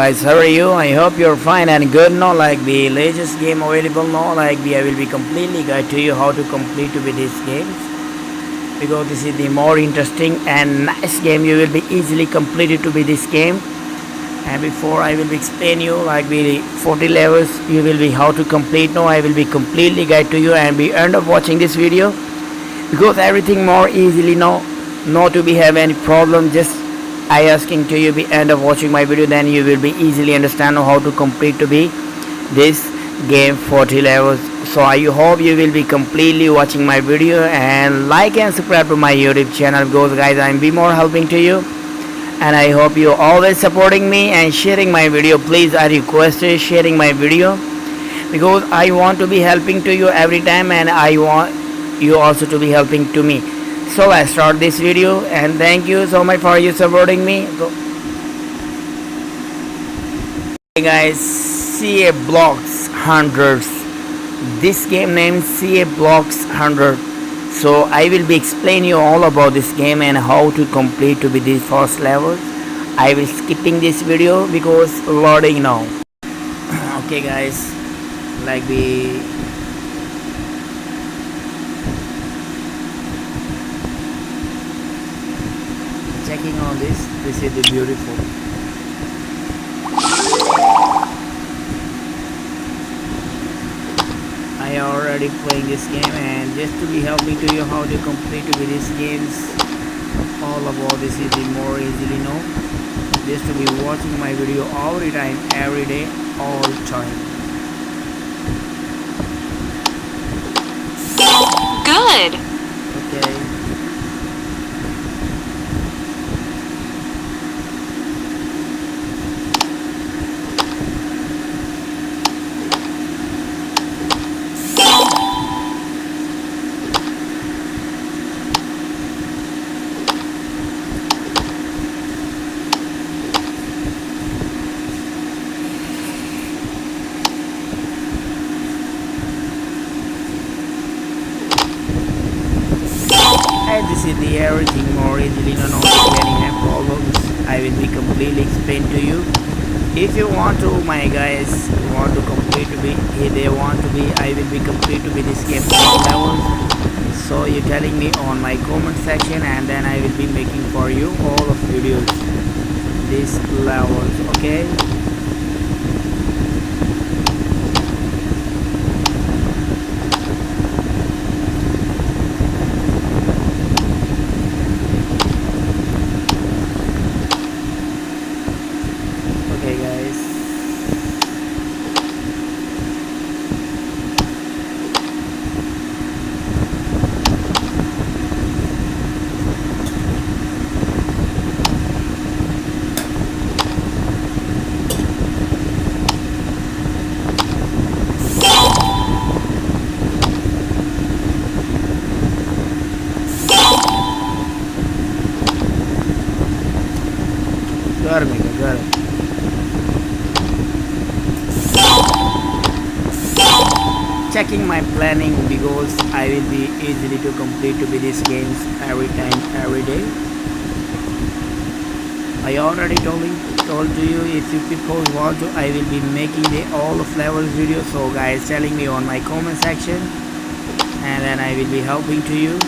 guys, how are you? I hope you're fine and good. No, like the latest game available. No, like I will be completely guide to you how to complete with these games because this is the more interesting and nice game. You will be easily completed to be this game. And before I will be explain you like the 40 levels, you will be how to complete. No, I will be completely guide to you and be end up watching this video because everything more easily. No, not to be have any problem. Just I asking to you be end of watching my video, then you will be easily understand how to complete to be this game 40 levels. So I hope you will be completely watching my video and like and subscribe to my YouTube channel because guys I'm be more helping to you, and I hope you always supporting me and sharing my video. Please I request you sharing my video because I want to be helping to you every time and I want you also to be helping to me. So let's start this video and thank you so much for you supporting me. Hey guys, CA Blocks 100. This game named CA Blocks 100. So I will be explaining you all about this game and how to complete to be the first level. I will skipping this video because loading now. Okay guys, like the checking on this is the beautiful. I already playing this game and just to be helping to you how to complete with these games, all about this is the more easily know. Just to be watching my video all the time, every day, all time. Good. Okay. This is the everything more easily not getting any problems. I will be completely explain to you. If you want to, my guys, want to complete to be, if they want to be, I will be complete to be this game all levels. So you telling me on my comment section and then I will be making for you all of videos these levels. Okay. Okay guys, got it. Checking my planning because I will be easily to complete to be these games every time, every day. I already told to you if you people want to, I will be making the all of levels video. So guys, telling me on my comment section and then I will be helping to you.